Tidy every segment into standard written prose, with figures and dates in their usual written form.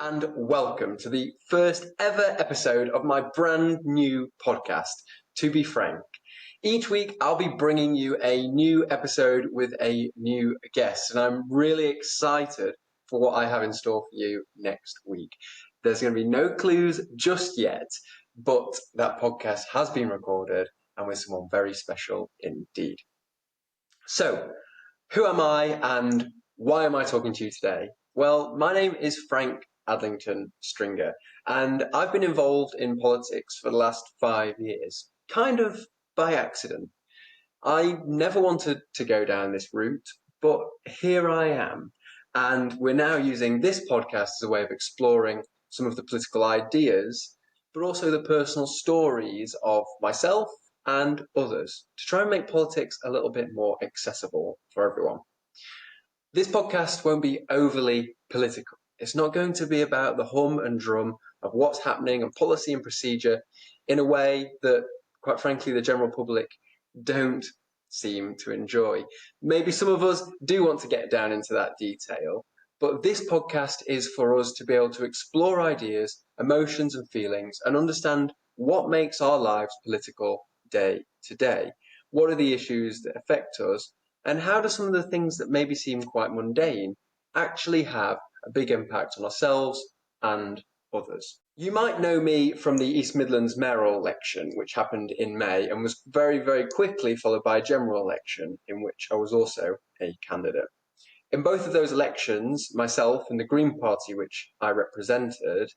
and welcome to the first ever episode of my brand new podcast, To Be Frank. Each week I'll be bringing you a new episode with a new guest, and I'm really excited for what I have in store for you next week. There's going to be no clues just yet, but that podcast has been recorded and with someone very special indeed. So, who am I and why am I talking to you today? Well, my name is Frank Adlington-Stringer, and I've been involved in politics for the last 5 years, kind of by accident. I never wanted to go down this route, but here I am, and we're now using this podcast as a way of exploring some of the political ideas, but also the personal stories of myself and others to try and make politics a little bit more accessible for everyone. This podcast won't be overly political. It's not going to be about the hum and drum of what's happening and policy and procedure in a way that, quite frankly, the general public don't seem to enjoy. Maybe some of us do want to get down into that detail, but this podcast is for us to be able to explore ideas, emotions and feelings and understand what makes our lives political day to day. What are the issues that affect us? And how do some of the things that maybe seem quite mundane actually have a big impact on ourselves and others? You might know me from the East Midlands mayoral election, which happened in May and was very, very quickly followed by a general election in which I was also a candidate. In both of those elections, myself and the Green Party, which I represented,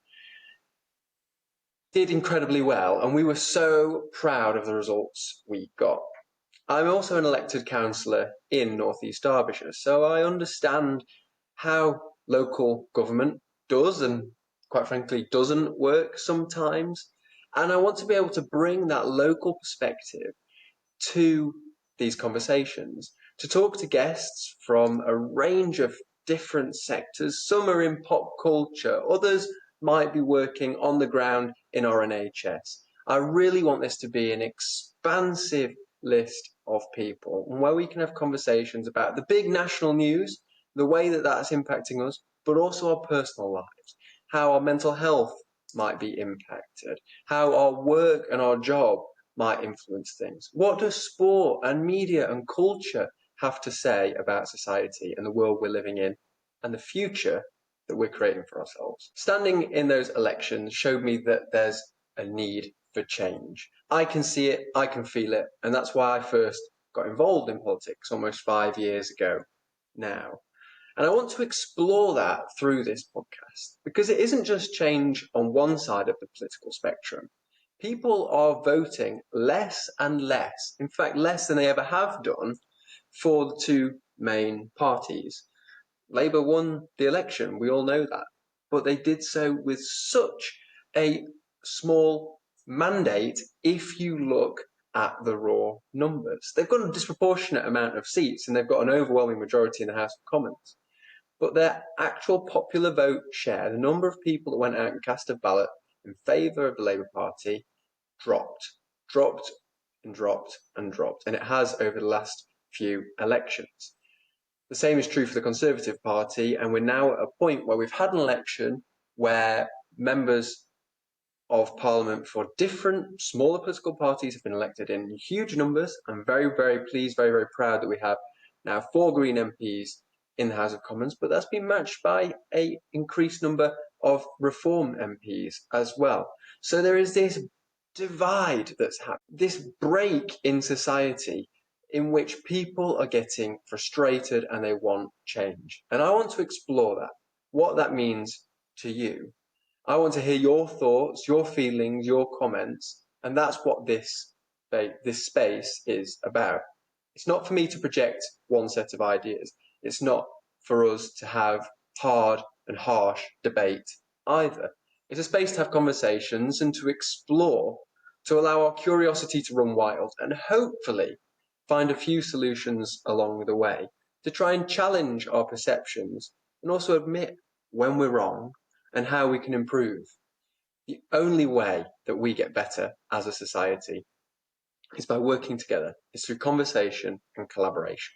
did incredibly well, and we were so proud of the results we got. I'm also an elected councillor in North East Derbyshire, so I understand how local government does and, quite frankly, doesn't work sometimes. And I want to be able to bring that local perspective to these conversations, to talk to guests from a range of different sectors. Some are in pop culture, others might be working on the ground in our NHS. I really want this to be an expansive list of people and where we can have conversations about the big national news, the way that that's impacting us, but also our personal lives, how our mental health might be impacted, how our work and our job might influence things. What does sport and media and culture have to say about society and the world we're living in and the future that we're creating for ourselves? Standing in those elections showed me that there's a need for change. I can see it, I can feel it, and that's why I first got involved in politics almost 5 years ago now. And I want to explore that through this podcast because it isn't just change on one side of the political spectrum. People are voting less and less, in fact, less than they ever have done, for the two main parties. Labour won the election, we all know that, but they did so with such a small mandate if you look at the raw numbers. They've got a disproportionate amount of seats and they've got an overwhelming majority in the House of Commons. But their actual popular vote share, the number of people that went out and cast a ballot in favour of the Labour Party, dropped and dropped. And it has over the last few elections. The same is true for the Conservative Party, and we're now at a point where we've had an election where members of Parliament for different smaller political parties have been elected in huge numbers. I'm very, very pleased, very, very proud that we have now 4 Green MPs in the House of Commons, but that's been matched by an increased number of Reform MPs as well. So there is this divide that's happened, this break in society in which people are getting frustrated and they want change. And I want to explore that, what that means to you. I want to hear your thoughts, your feelings, your comments, and that's what this space is about. It's not for me to project one set of ideas. It's not for us to have hard and harsh debate either. It's a space to have conversations and to explore, to allow our curiosity to run wild and hopefully find a few solutions along the way, to try and challenge our perceptions and also admit when we're wrong and how we can improve. The only way that we get better as a society is by working together. It's through conversation and collaboration.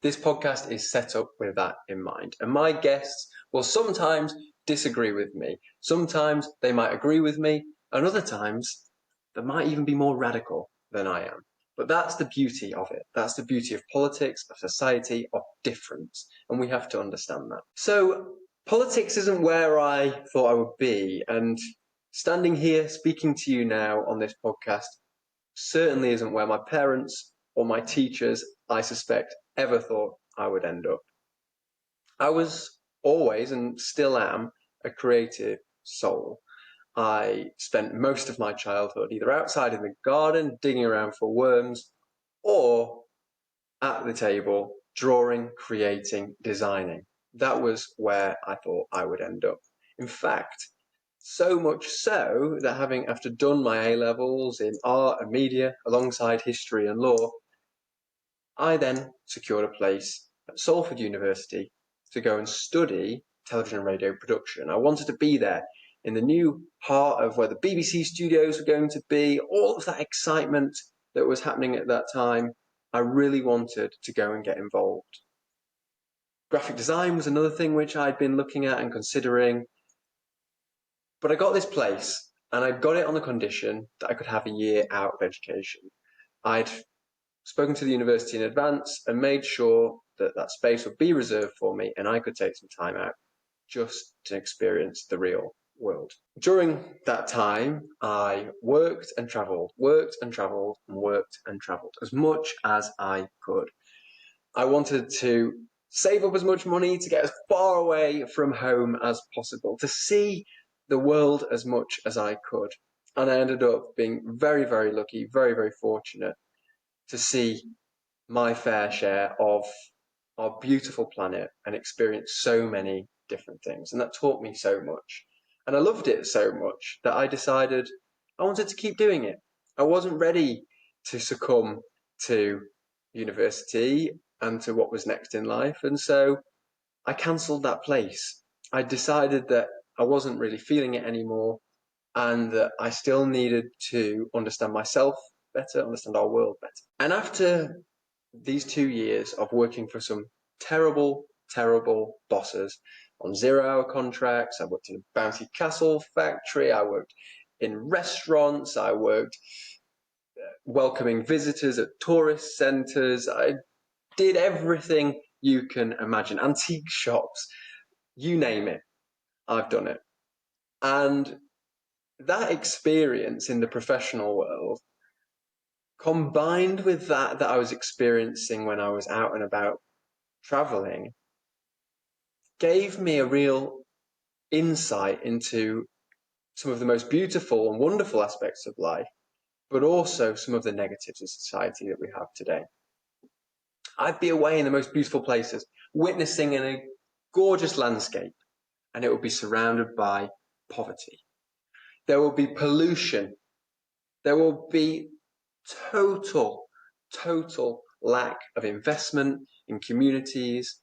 This podcast is set up with that in mind, and my guests will sometimes disagree with me. Sometimes they might agree with me, and other times they might even be more radical than I am. But that's the beauty of it. That's the beauty of politics, of society, of difference. And we have to understand that. So politics isn't where I thought I would be. And standing here speaking to you now on this podcast certainly isn't where my parents or my teachers, I suspect, ever thought I would end up. I was always, and still am, a creative soul. I spent most of my childhood either outside in the garden, digging around for worms, or at the table, drawing, creating, designing. That was where I thought I would end up. In fact, so much so that after done my A-levels in art and media, alongside history and law, I then secured a place at Salford University to go and study television and radio production. I wanted to be there in the new heart of where the BBC studios were going to be, all of that excitement that was happening at that time. I really wanted to go and get involved. Graphic design was another thing which I'd been looking at and considering. But I got this place, and I got it on the condition that I could have a year out of education. I'd spoken to the university in advance and made sure that that space would be reserved for me and I could take some time out just to experience the real world. During that time, I worked and travelled, as much as I could. I wanted to save up as much money to get as far away from home as possible, to see the world as much as I could. And I ended up being very, very lucky, very, very fortunate to see my fair share of our beautiful planet and experience so many different things. And that taught me so much. And I loved it so much that I decided I wanted to keep doing it. I wasn't ready to succumb to university and to what was next in life. And so I cancelled that place. I decided that I wasn't really feeling it anymore and that I still needed to understand myself better, understand our world better. And after these 2 years of working for some terrible, terrible bosses on 0-hour contracts, I worked in a Bounty Castle factory, I worked in restaurants, I worked welcoming visitors at tourist centres, I did everything you can imagine, antique shops, you name it, I've done it. And that experience in the professional world, combined with that I was experiencing when I was out and about traveling, gave me a real insight into some of the most beautiful and wonderful aspects of life, but also some of the negatives of society that we have today. I'd be away in the most beautiful places, witnessing in a gorgeous landscape, and it would be surrounded by poverty. There will be pollution. There will be total lack of investment in communities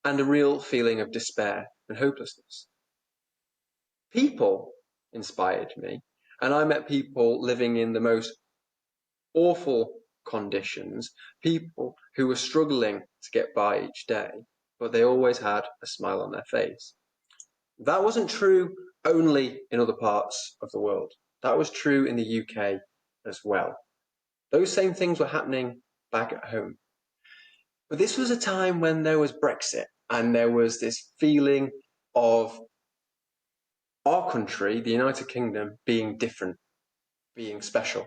and a real feeling of despair and hopelessness. People inspired me, and I met people living in the most awful conditions, people who were struggling to get by each day, but they always had a smile on their face. That wasn't true only in other parts of the world. That was true in the UK as well. Those same things were happening back at home. But this was a time when there was Brexit and there was this feeling of our country, the United Kingdom, being different, being special,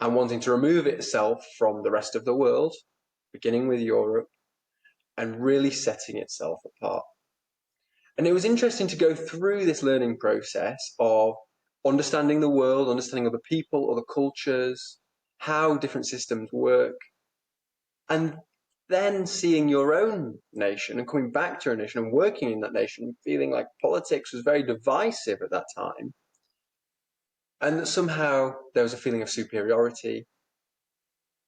and wanting to remove itself from the rest of the world, beginning with Europe, and really setting itself apart. And it was interesting to go through this learning process of understanding the world, understanding other people, other cultures, how different systems work, and then seeing your own nation and coming back to your nation and working in that nation, feeling like politics was very divisive at that time, and that somehow there was a feeling of superiority,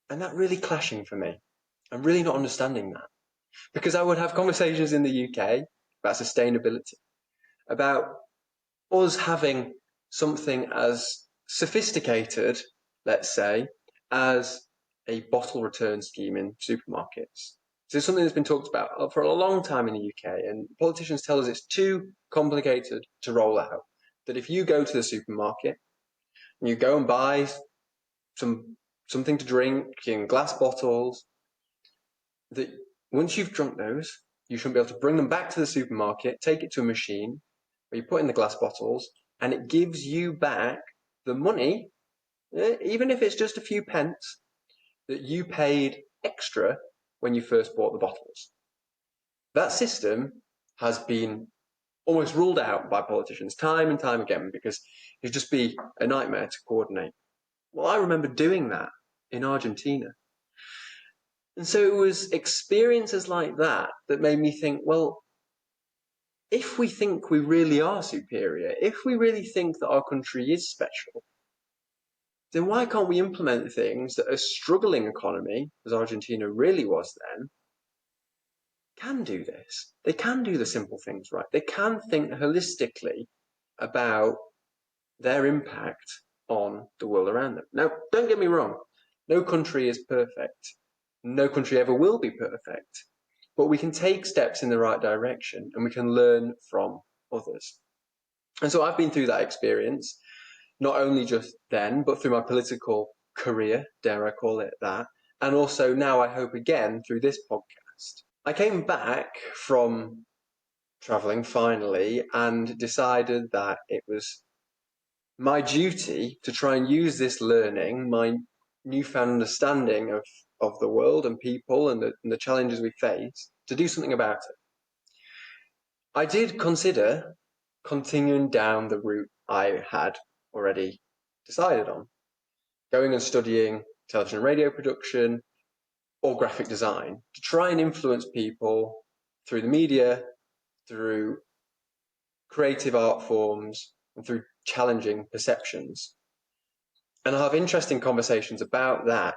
and that really clashing for me. I'm really not understanding that, because I would have conversations in the UK about sustainability, about us having something as sophisticated, let's say, as a bottle return scheme in supermarkets. So it's something that's been talked about for a long time in the UK, and politicians tell us it's too complicated to roll out. That if you go to the supermarket and you go and buy something to drink in glass bottles, that once you've drunk those, you shouldn't be able to bring them back to the supermarket, take it to a machine where you put in the glass bottles, and it gives you back the money, even if it's just a few pence, that you paid extra when you first bought the bottles. That system has been almost ruled out by politicians time and time again because it'd just be a nightmare to coordinate. Well, I remember doing that in Argentina. And so it was experiences like that that made me think, well, if we think we really are superior, if we really think that our country is special, then why can't we implement things that a struggling economy, as Argentina really was then, can do this? They can do the simple things right. They can think holistically about their impact on the world around them. Now, don't get me wrong, no country is perfect. No country ever will be perfect. But we can take steps in the right direction and we can learn from others. And so I've been through that experience, not only just then, but through my political career, dare I call it that, and also now I hope again through this podcast. I came back from traveling finally and decided that it was my duty to try and use this learning, my newfound understanding of the world and people and the challenges we face, to do something about it. I did consider continuing down the route I had already decided on, going and studying television and radio production or graphic design to try and influence people through the media, through creative art forms, and through challenging perceptions. And I'll have interesting conversations about that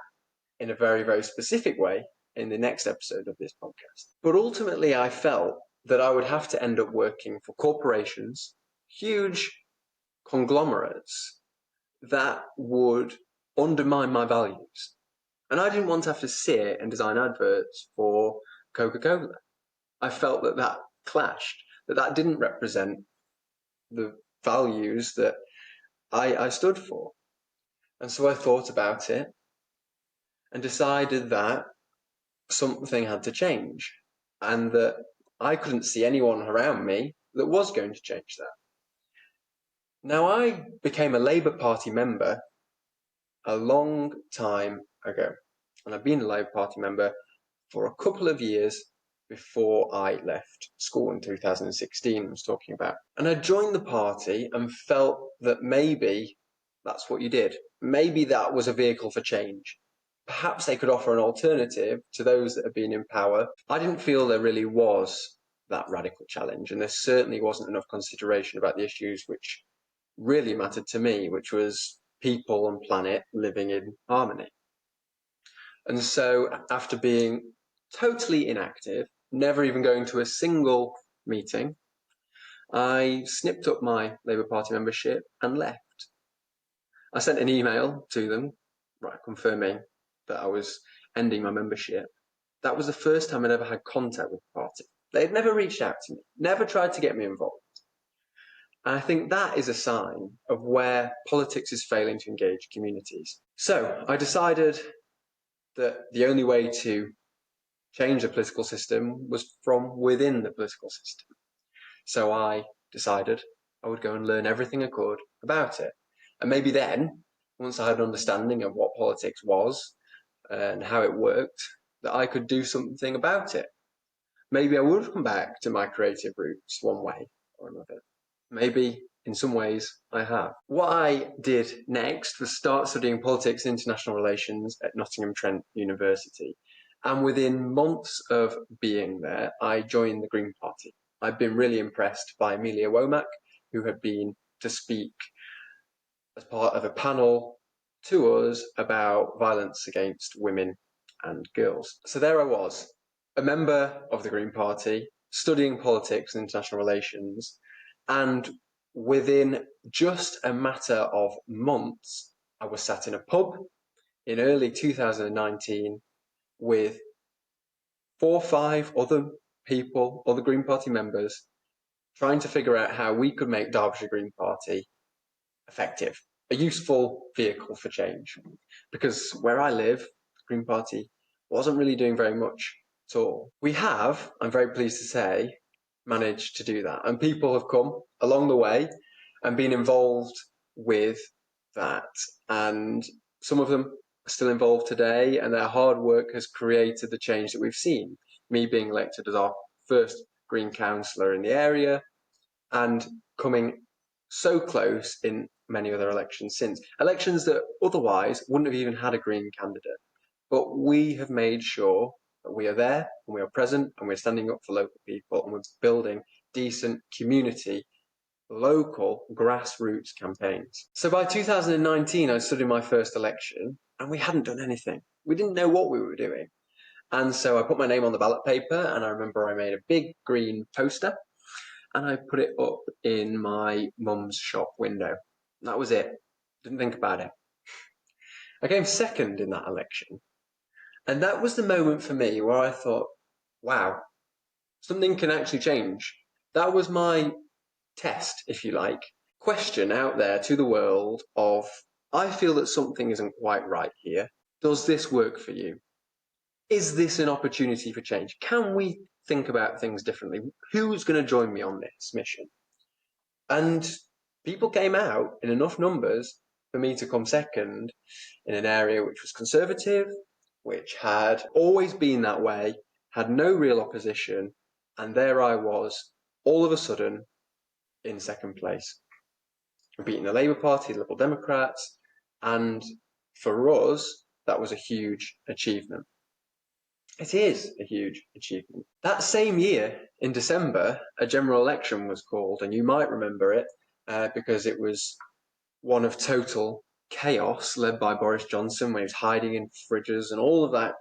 in a very, very specific way in the next episode of this podcast. But ultimately, I felt that I would have to end up working for corporations, huge conglomerates that would undermine my values. And I didn't want to have to sit and design adverts for Coca-Cola. I felt that that clashed, that didn't represent the values that I stood for. And so I thought about it and decided that something had to change and that I couldn't see anyone around me that was going to change that. Now, I became a Labour Party member a long time ago, and I've been a Labour Party member for a couple of years before I left school in 2016, I was talking about. And I joined the party and felt that maybe that's what you did. Maybe that was a vehicle for change. Perhaps they could offer an alternative to those that have been in power. I didn't feel there really was that radical challenge, and there certainly wasn't enough consideration about the issues which really mattered to me, which was people and planet living in harmony. And so after being totally inactive, never even going to a single meeting, I snipped up my Labour Party membership and left. I sent an email to them, confirming that I was ending my membership. That was the first time I'd ever had contact with the party. They'd never reached out to me, never tried to get me involved. And I think that is a sign of where politics is failing to engage communities. So I decided that the only way to change the political system was from within the political system. So I decided I would go and learn everything I could about it. And maybe then, once I had an understanding of what politics was and how it worked, that I could do something about it. Maybe I would come back to my creative roots one way or another. Maybe in some ways I have. What I did next was start studying politics and international relations at Nottingham-Trent University. And within months of being there, I joined the Green Party. I've been really impressed by Amelia Womack, who had been to speak as part of a panel to us about violence against women and girls. So there I was, a member of the Green Party, studying politics and international relations, and within just a matter of months, I was sat in a pub in early 2019 with 4 or 5 other people, other Green Party members, trying to figure out how we could make Derbyshire Green Party effective, a useful vehicle for change. Because where I live, the Green Party wasn't really doing very much at all. We have, I'm very pleased to say, managed to do that. And people have come along the way and been involved with that. And some of them are still involved today, and their hard work has created the change that we've seen. Me being elected as our first Green councillor in the area, and coming so close in many other elections since. Elections that otherwise wouldn't have even had a Green candidate. But we have made sure that we are there and we are present and we're standing up for local people and we're building decent community, local grassroots campaigns. So by 2019, I stood in my first election and we hadn't done anything. We didn't know what we were doing. And so I put my name on the ballot paper, and I remember I made a big green poster and I put it up in my mum's shop window. That was it. Didn't think about it. I came second in that election. And that was the moment for me where I thought, wow, something can actually change. That was my test, if you like, question out there to the world of, I feel that something isn't quite right here. Does this work for you? Is this an opportunity for change? Can we think about things differently? Who's going to join me on this mission? And people came out in enough numbers for me to come second in an area which was conservative, which had always been that way, had no real opposition, and there I was, all of a sudden, in second place. Beating the Labour Party, the Liberal Democrats, and for us, that was a huge achievement. It is a huge achievement. That same year, in December, a general election was called, and you might remember it because it was one of total chaos led by Boris Johnson, when he was hiding in fridges and all of that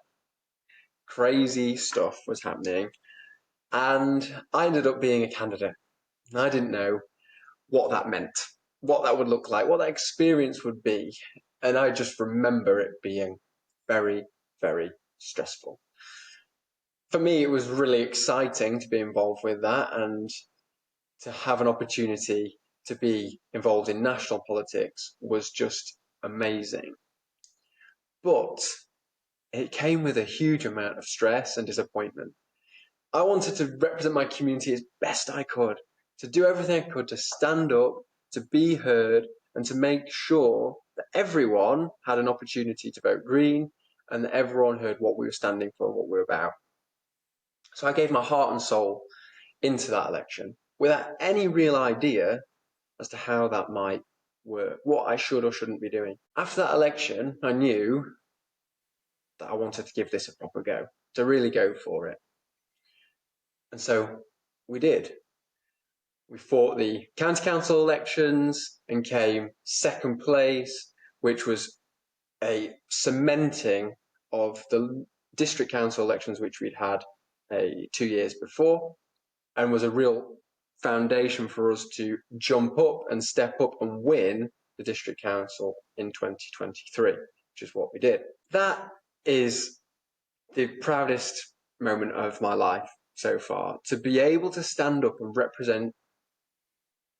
crazy stuff was happening. And I ended up being a candidate. I didn't know what that meant, what that would look like, what that experience would be. And I just remember it being very, very stressful. For me, it was really exciting to be involved with that and to have an opportunity to be involved in national politics was just amazing. But it came with a huge amount of stress and disappointment. I wanted to represent my community as best I could, to do everything I could to stand up, to be heard, and to make sure that everyone had an opportunity to vote Green and that everyone heard what we were standing for and what we were about. So I gave my heart and soul into that election without any real idea as to how that might work, what I should or shouldn't be doing. After that election, I knew that I wanted to give this a proper go, to really go for it. And so we did. We fought the county council elections and came second place, which was a cementing of the district council elections which we'd had 2 years before, and was a real foundation for us to jump up and step up and win the district council in 2023, which is what we did. That is the proudest moment of my life so far, to be able to stand up and represent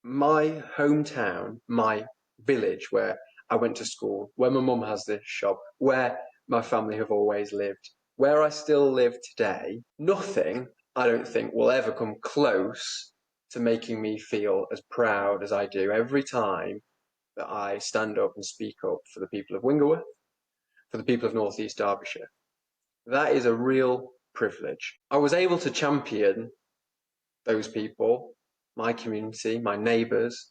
my hometown, my village where I went to school, where my mum has this shop, where my family have always lived, where I still live today. Nothing, I don't think, will ever come close to making me feel as proud as I do every time that I stand up and speak up for the people of Wingerworth, for the people of North East Derbyshire. That is a real privilege. I was able to champion those people, my community, my neighbours,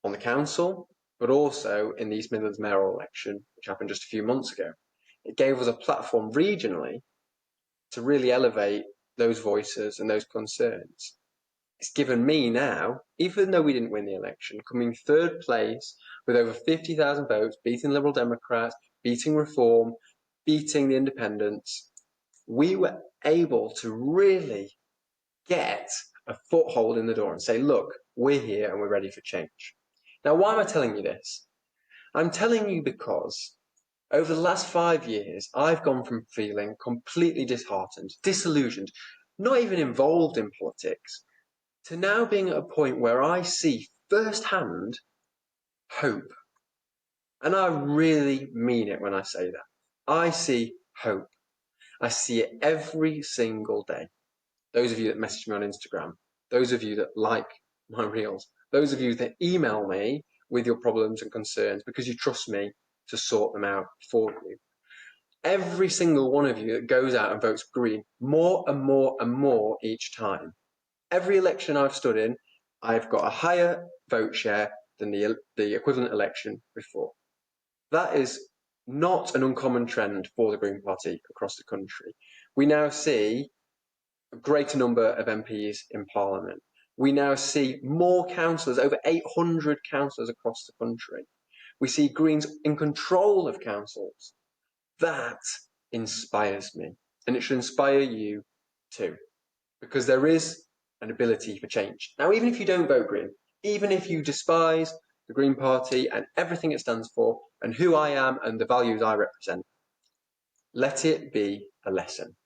on the council, but also in the East Midlands mayoral election, which happened just a few months ago. It gave us a platform regionally to really elevate those voices and those concerns. It's given me now, even though we didn't win the election, coming third place with over 50,000 votes, beating Liberal Democrats, beating Reform, beating the Independents, we were able to really get a foothold in the door and say, look, we're here and we're ready for change. Now, why am I telling you this? I'm telling you because Over the last 5 years, I've gone from feeling completely disheartened, disillusioned, not even involved in politics, to now being at a point where I see firsthand hope. And I really mean it when I say that. I see hope. I see it every single day. Those of you that message me on Instagram, those of you that like my reels, those of you that email me with your problems and concerns because you trust me to sort them out for you. Every single one of you that goes out and votes green more and more and more each time. Every election I've stood in, I've got a higher vote share than the equivalent election before. That is not an uncommon trend for the Green Party across the country. We now see a greater number of MPs in Parliament. We now see more councillors, over 800 councillors across the country. We see Greens in control of councils. That inspires me, and it should inspire you too, because there is an ability for change. Now, even if you don't vote Green, even if you despise the Green Party and everything it stands for, and who I am and the values I represent, let it be a lesson.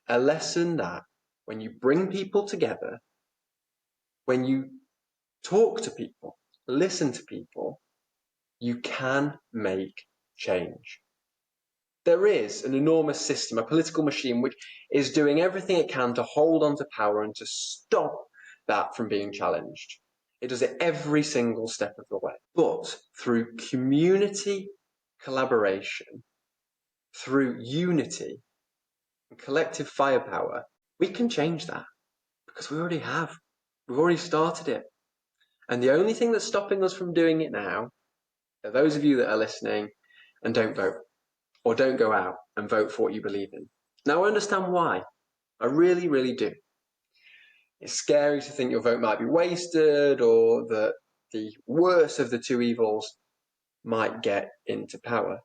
A lesson that when you bring people together, when you talk to people, listen to people, you can make change. There is an enormous system, a political machine, which is doing everything it can to hold on to power and to stop that from being challenged. It does it every single step of the way. But through community collaboration, through unity and collective firepower, we can change that, because we already have. We've already started it. And the only thing that's stopping us from doing it now are those of you that are listening and don't vote, or don't go out and vote for what you believe in. Now, I understand why. I really, really do. It's scary to think your vote might be wasted, or that the worst of the two evils might get into power.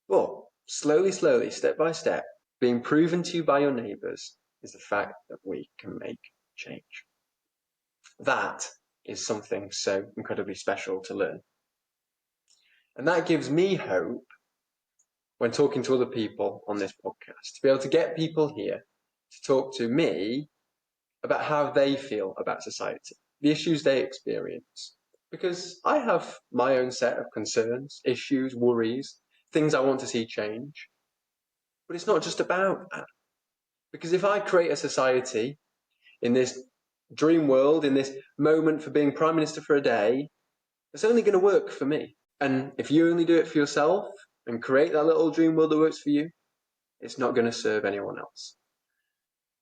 But slowly, slowly, step by step, being proven to you by your neighbours is the fact that we can make change. That is something so incredibly special to learn. And that gives me hope when talking to other people on this podcast, to be able to get people here to talk to me about how they feel about society, the issues they experience. Because I have my own set of concerns, issues, worries, things I want to see change. But it's not just about that. Because if I create a society in this dream world, in this moment for being Prime Minister for a day, it's only going to work for me. And if you only do it for yourself and create that little dream world that works for you, it's not going to serve anyone else.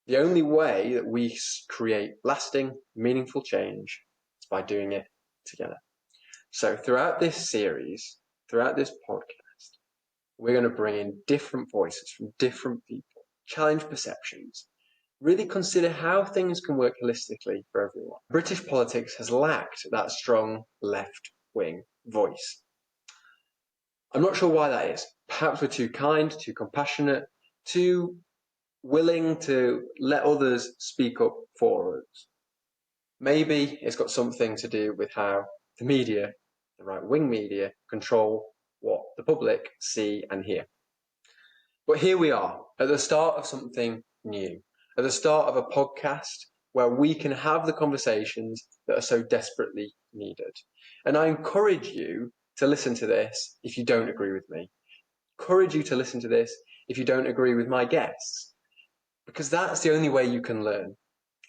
The only way that we create lasting, meaningful change is by doing it together. So throughout this series, throughout this podcast, we're going to bring in different voices from different people, challenge perceptions, really consider how things can work holistically for everyone. British politics has lacked that strong left-wing voice. I'm not sure why that is. Perhaps we're too kind, too compassionate, too willing to let others speak up for us. Maybe it's got something to do with how the media, the right-wing media, control what the public see and hear. But here we are, at the start of something new, at the start of a podcast where we can have the conversations that are so desperately needed. And I encourage you to listen to this if you don't agree with me. Encourage you to listen to this if you don't agree with my guests, because that's the only way you can learn.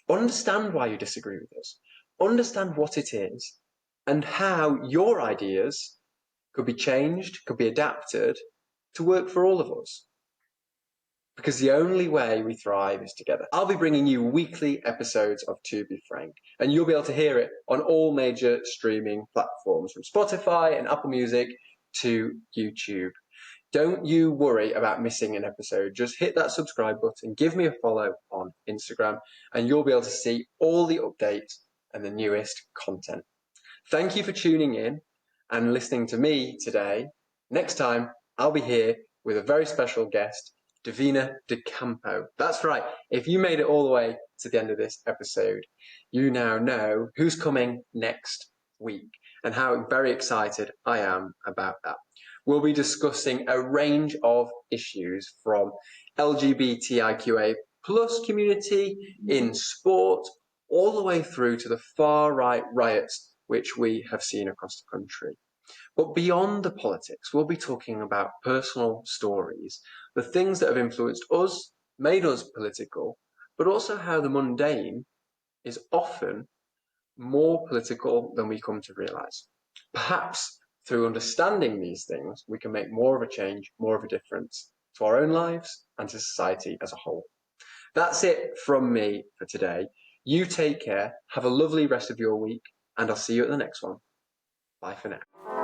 Understand why you disagree with us. Understand what it is and how your ideas could be changed, could be adapted to work for all of us. Because the only way we thrive is together. I'll be bringing you weekly episodes of To Be Frank, and you'll be able to hear it on all major streaming platforms, from Spotify and Apple Music to YouTube. Don't you worry about missing an episode. Just hit that subscribe button, give me a follow on Instagram, and you'll be able to see all the updates and the newest content. Thank you for tuning in and listening to me today. Next time, I'll be here with a very special guest, Davina De Campo. That's right. If you made it all the way to the end of this episode, you now know who's coming next week and how very excited I am about that. We'll be discussing a range of issues from LGBTIQA plus community in sport, all the way through to the far-right riots which we have seen across the country. But beyond the politics, we'll be talking about personal stories, the things that have influenced us, made us political, but also how the mundane is often more political than we come to realise. Perhaps through understanding these things, we can make more of a change, more of a difference to our own lives and to society as a whole. That's it from me for today. You take care, have a lovely rest of your week, and I'll see you at the next one. Bye for now.